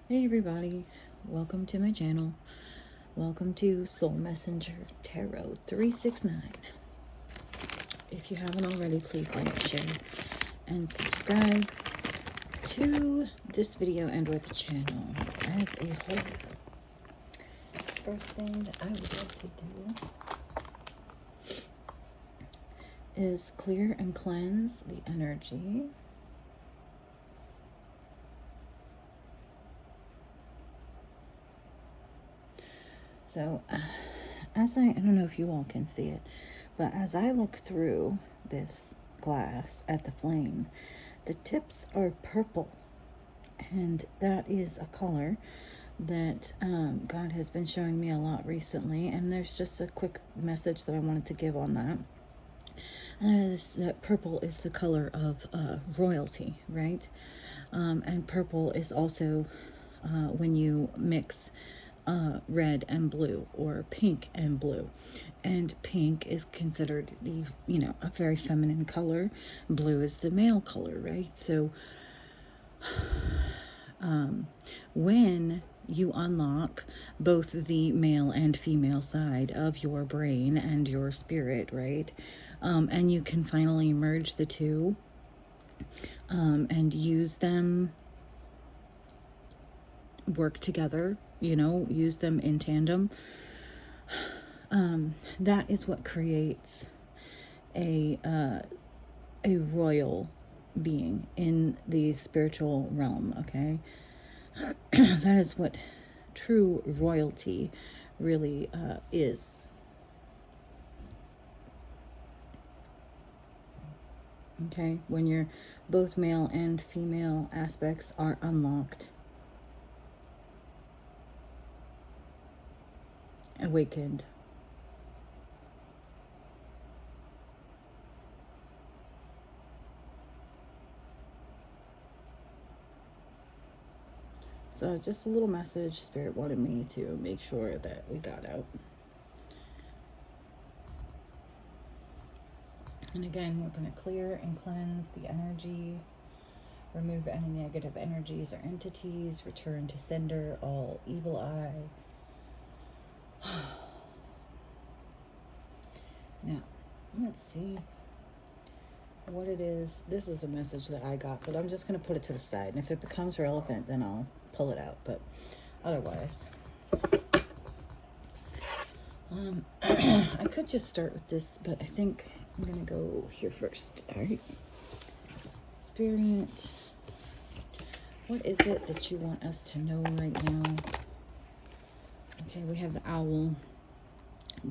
Hey everybody, welcome to my channel. Welcome to Soul Messenger Tarot 369. If you haven't already, please like, share, and subscribe to this video and or the channel as a whole. First thing that I would like to do is clear and cleanse the energy. So, I don't know if you all can see it, but as I look through this glass at the flame, the tips are purple, and that is a color that God has been showing me a lot recently, and there's just a quick message that I wanted to give on that. And that is that purple is the color of royalty, right? And purple is also when you mix red and blue, or pink and blue, and pink is considered the a very feminine color. Blue is the male color, right? So when you unlock both the male and female side of your brain and your spirit, right, and you can finally merge the two and use them, work together, use them in tandem. That is what creates a royal being in the spiritual realm, okay? That is what true royalty really is. Okay, when your both male and female aspects are unlocked, awakened. So just a little message Spirit wanted me to make sure that we got out. And again, we're going to clear and cleanse the energy, remove any negative energies or entities, return to sender all evil eye. Now, let's see what it is. This is a message that I got, but I'm just going to put it to the side. And if it becomes relevant, then I'll pull it out. But otherwise, I could just start with this, but I think I'm going to go here first. All right. Spirit, what is it that you want us to know right now? Okay, we have the owl.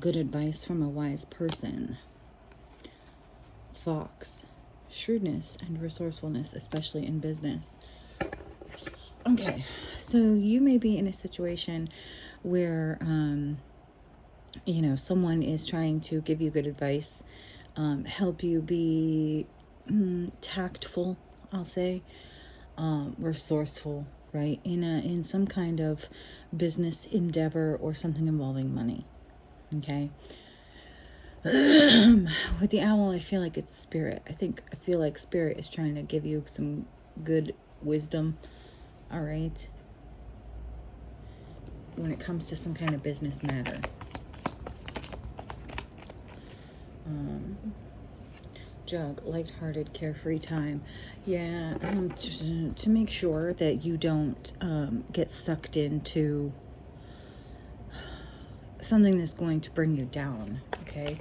Good advice from a wise person. Fox, shrewdness and resourcefulness, especially in business. Okay, so you may be in a situation where, someone is trying to give you good advice, help you be tactful, I'll say, resourceful, right? In some kind of business endeavor or something involving money. Okay. With the owl, I feel like it's spirit. I feel like spirit is trying to give you some good wisdom. All right. When it comes to some kind of business matter. Jug, lighthearted, carefree time. Yeah, to make sure that you don't get sucked into something that's going to bring you down, okay?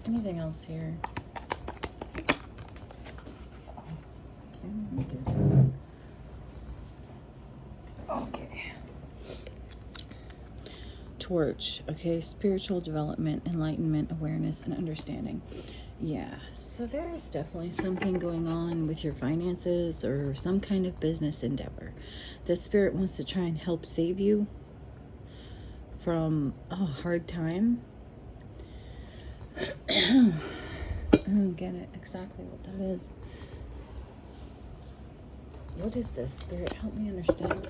Anything else here? Okay. Torch, okay? Spiritual development, enlightenment, awareness, and understanding. Yeah, so there's definitely something going on with your finances or some kind of business endeavor. The spirit wants to try and help save you from a hard time. I don't get it exactly what that is. What is this, Spirit? Help me understand.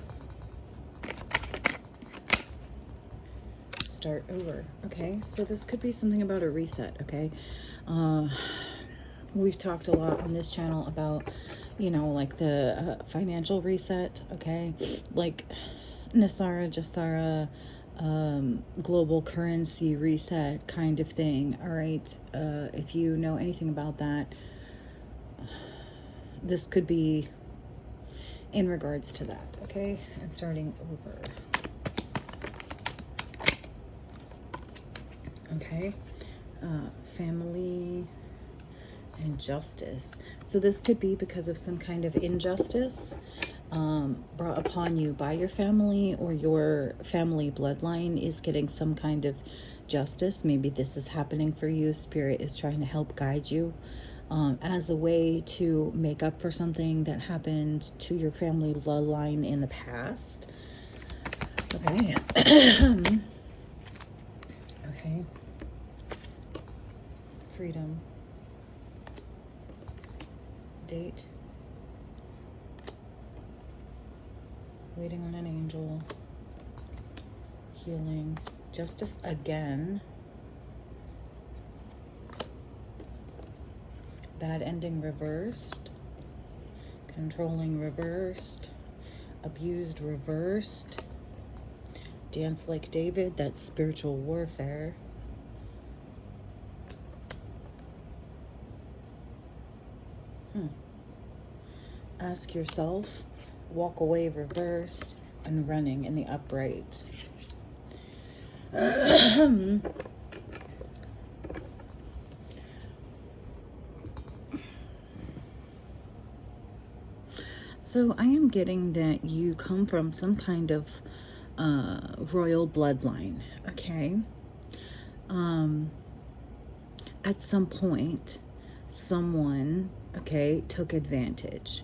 Start over. Okay, so this could be something about a reset, okay? we've talked a lot on this channel about, you know, like the financial reset, okay? Like Nasara Jasara, global currency reset kind of thing, all right? If you know anything about that, this could be in regards to that, okay? And starting over. Okay, family and justice. So this could be because of some kind of injustice brought upon you by your family, or your family bloodline is getting some kind of justice. Maybe this is happening for you. Spirit is trying to help guide you as a way to make up for something that happened to your family bloodline in the past. Okay. Okay. Freedom. Date. Waiting on an angel. Healing. Justice again. Bad ending reversed. Controlling reversed. Abused reversed. Dance like David, that's spiritual warfare. Ask yourself, walk away reversed, and running in the upright. So I am getting that you come from some kind of royal bloodline, okay? At some point, someone, okay, took advantage.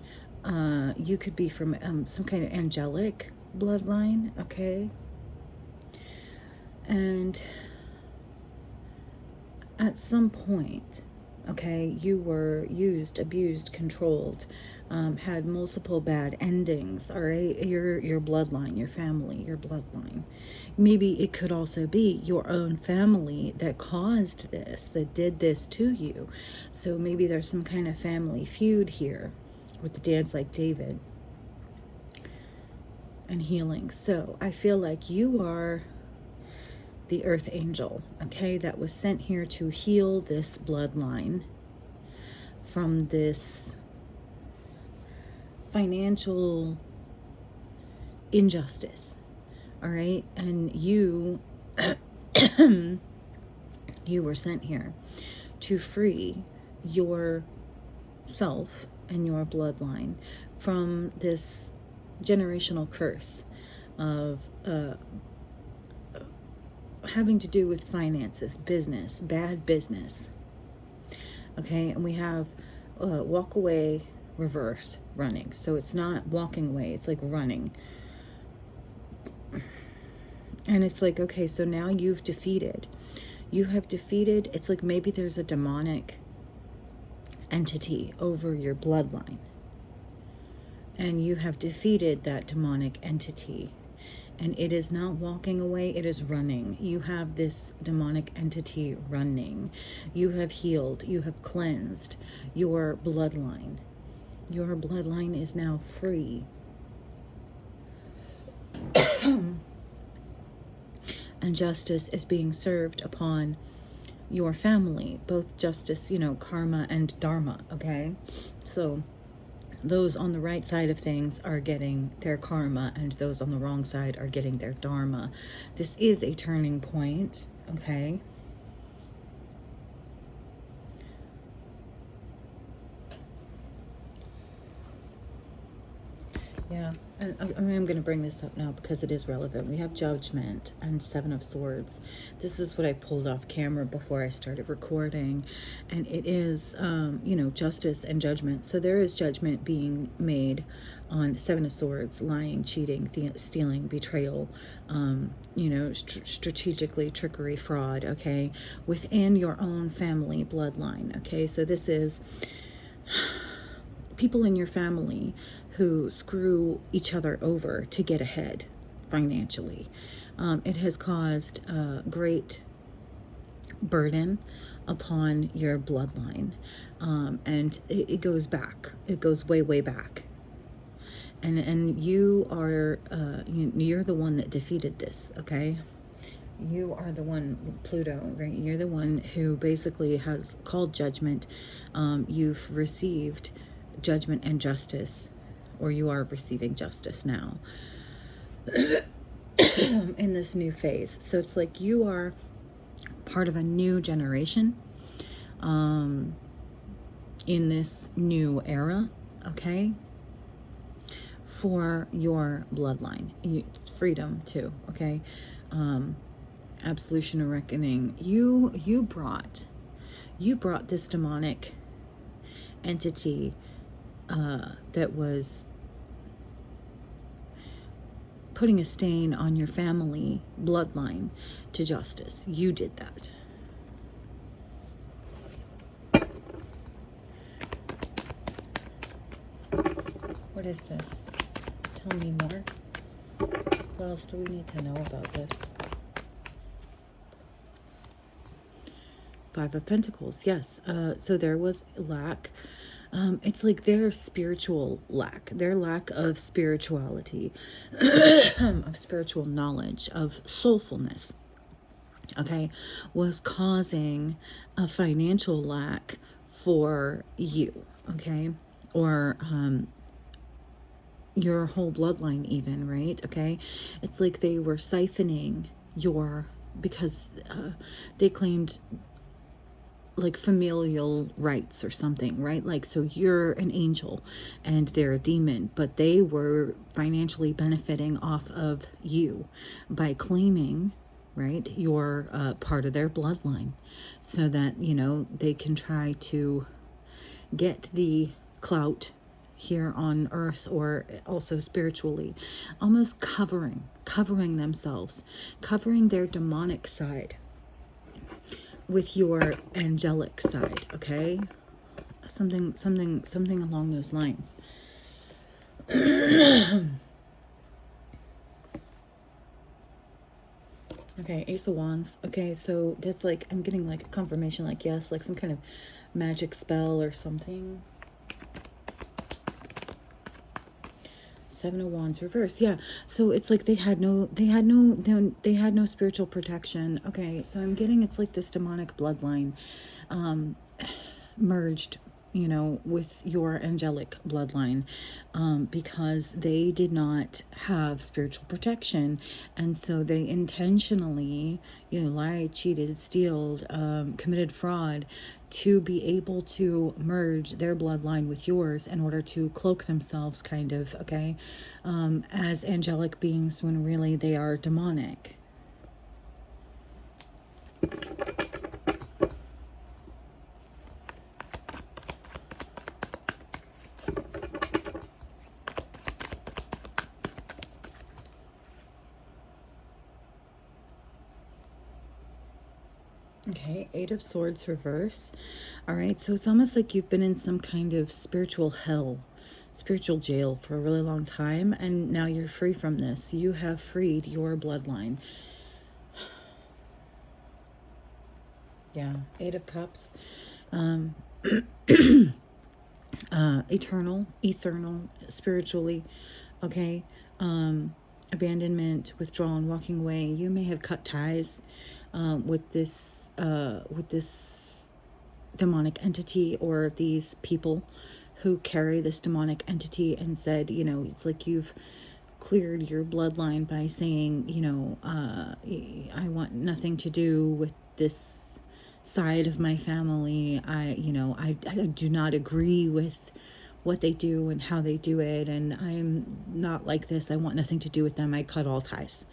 You could be from some kind of angelic bloodline, okay? And at some point, okay, you were used, abused, controlled, had multiple bad endings, all right? Your bloodline, your family, your bloodline. Maybe it could also be your own family that caused this, that did this to you. So maybe there's some kind of family feud here with the dance like David and healing. So I feel like you are the earth angel, okay, that was sent here to heal this bloodline from this financial injustice, all right? And you you were sent here to free yourself and your bloodline from this generational curse of having to do with finances, business, bad business. Okay, and we have walk away, reverse, running. So it's not walking away, it's like running. And it's like, okay, so now you have defeated, it's like maybe there's a demonic entity over your bloodline. And you have defeated that demonic entity. And it is not walking away, it is running. You have this demonic entity running. You have healed, you have cleansed your bloodline. Your bloodline is now free. And justice is being served upon your family. Both justice, you know, karma and dharma, okay? So those on the right side of things are getting their karma, and those on the wrong side are getting their dharma. This is a turning point, okay? Yeah, and I'm going to bring this up now because it is relevant. We have Judgment and Seven of Swords. This is what I pulled off camera before I started recording. And it is, you know, justice and judgment. So there is judgment being made on Seven of Swords, lying, cheating, stealing, betrayal, you know, strategically, trickery, fraud, okay, within your own family bloodline, okay? So this is people in your family who screw each other over to get ahead financially. It has caused a great burden upon your bloodline. And it goes back. It goes way, way back. And you are, you're the one that defeated this, okay? You are the one, Pluto, right? You're the one who basically has called judgment. You've received judgment and justice, or you are receiving justice now in this new phase. So it's like you are part of a new generation in this new era, okay? For your bloodline. Freedom too, okay? Absolution or reckoning. You brought this demonic entity that was putting a stain on your family bloodline to justice. You did that. What is this? Tell me more. What else do we need to know about this? Five of Pentacles, yes. So there was lack. It's like their spiritual lack, their lack of spirituality, of spiritual knowledge, of soulfulness, okay, was causing a financial lack for you, okay, or your whole bloodline even, right? Okay, it's like they were siphoning your, because they claimed like familial rights or something, right? Like, so you're an angel and they're a demon, but they were financially benefiting off of you by claiming, right, you're part of their bloodline, so that, you know, they can try to get the clout here on earth, or also spiritually, almost covering themselves, covering their demonic side with your angelic side, okay? Something along those lines. Okay, Ace of Wands. Okay, so that's like, I'm getting like a confirmation, like, yes, like some kind of magic spell or something. Seven of Wands reverse. Yeah, so it's like they had no spiritual protection. Okay, so I'm getting, it's like this demonic bloodline merged, you know, with your angelic bloodline, because they did not have spiritual protection, and so they intentionally, you know, lied, cheated, stealed, committed fraud to be able to merge their bloodline with yours in order to cloak themselves, kind of, okay, as angelic beings, when really they are demonic. Okay, Eight of Swords reverse. All right, so it's almost like you've been in some kind of spiritual hell, spiritual jail for a really long time, and now you're free from this. You have freed your bloodline. Yeah, Eight of Cups. Eternal, spiritually, okay? Abandonment, withdrawn, walking away. You may have cut ties with this demonic entity, or these people who carry this demonic entity, and said, you know, it's like you've cleared your bloodline by saying, you know, I want nothing to do with this side of my family. I do not agree with what they do and how they do it, and I'm not like this. I want nothing to do with them. I cut all ties.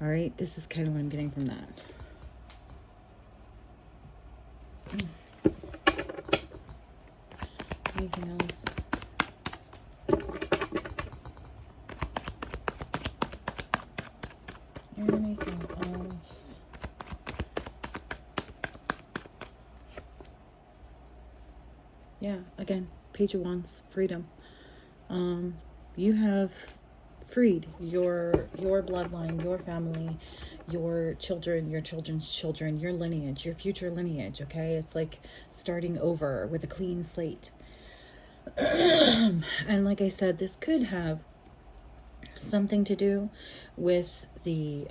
All right, this is kind of what I'm getting from that. Anything else? Anything else? Yeah, again, Page of Wands, freedom. You have freed. Your bloodline, your family, your children, your children's children, your lineage, your future lineage, okay? It's like starting over with a clean slate. And like I said, this could have something to do with the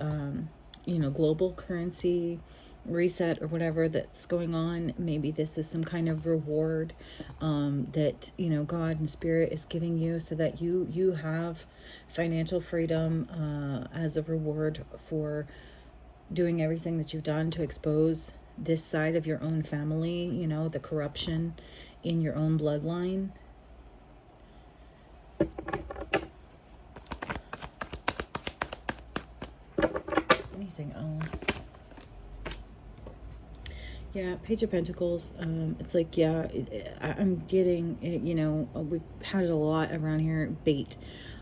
global currency reset or whatever that's going on. Maybe this is some kind of reward that God and Spirit is giving you, so that you have financial freedom as a reward for doing everything that you've done to expose this side of your own family, the corruption in your own bloodline. Anything else? Yeah, Page of Pentacles. It's like, yeah, I'm getting, we've had it a lot around here, bait.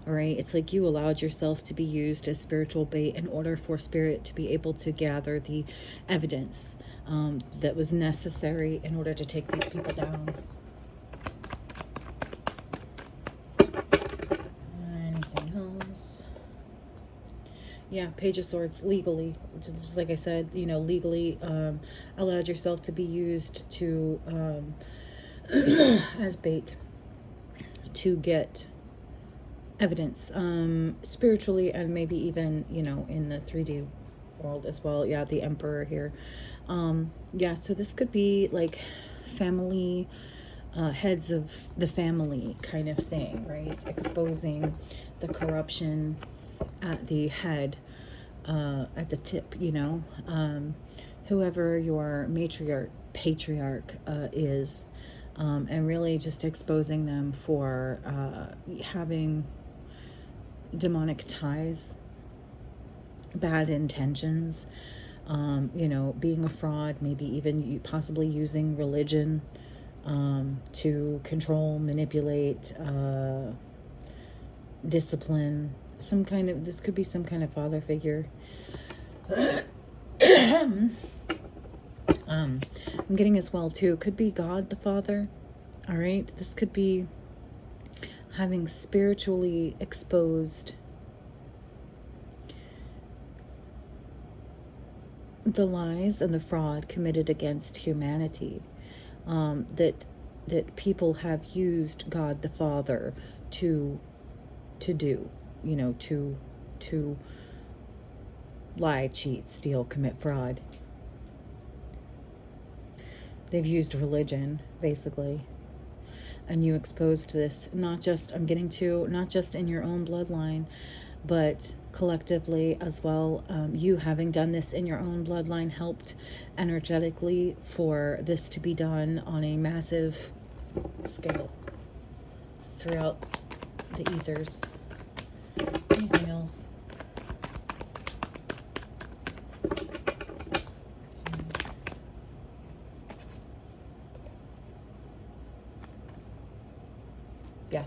All right, it's like you allowed yourself to be used as spiritual bait in order for Spirit to be able to gather the evidence that was necessary in order to take these people down. Anything else? Yeah, Page of Swords, legally. Just like I said, legally allowed yourself to be used to as bait to get evidence spiritually, and maybe even in the 3D world as well. Yeah, the Emperor here. Yeah, so this could be like family, heads of the family kind of thing, right? Exposing the corruption at the head, at the tip, whoever your matriarch, patriarch is, and really just exposing them for having demonic ties, bad intentions, being a fraud, maybe even possibly using religion to control, manipulate, discipline, this could be some kind of father figure. I'm getting as well too, could be God the Father. All right, this could be having spiritually exposed the lies and the fraud committed against humanity, that people have used God the Father to do, to lie, cheat, steal, commit fraud. They've used religion, basically. And you exposed this, not just in your own bloodline, but collectively as well. You having done this in your own bloodline helped energetically for this to be done on a massive scale throughout the ethers. Anything else? Yeah,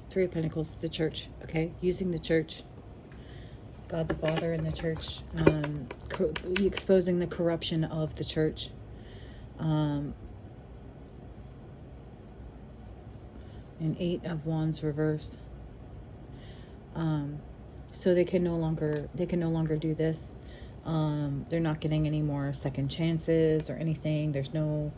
Three of Pentacles, the church, okay? Using the church, God the Father and the church, exposing the corruption of the church. An Eight of Wands reverse. So they can no longer do this. They're not getting any more second chances or anything. There's no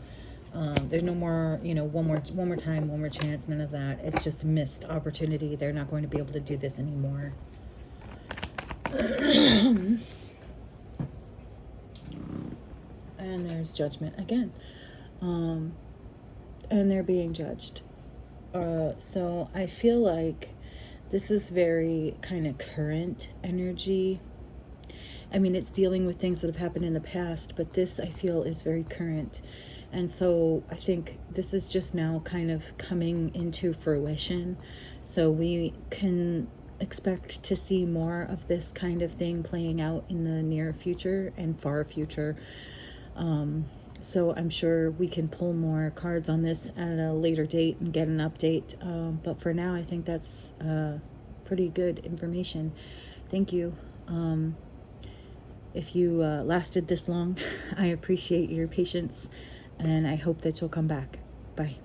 more, one more time, one more chance, none of that. It's just a missed opportunity. They're not going to be able to do this anymore. And there's judgment again. And they're being judged. So I feel like this is very kind of current energy. I mean, it's dealing with things that have happened in the past, but this I feel is very current. And so I think this is just now kind of coming into fruition. So we can expect to see more of this kind of thing playing out in the near future and far future. So I'm sure we can pull more cards on this at a later date and get an update. But for now, I think that's pretty good information. Thank you. If you lasted this long, I appreciate your patience, and I hope that you'll come back. Bye.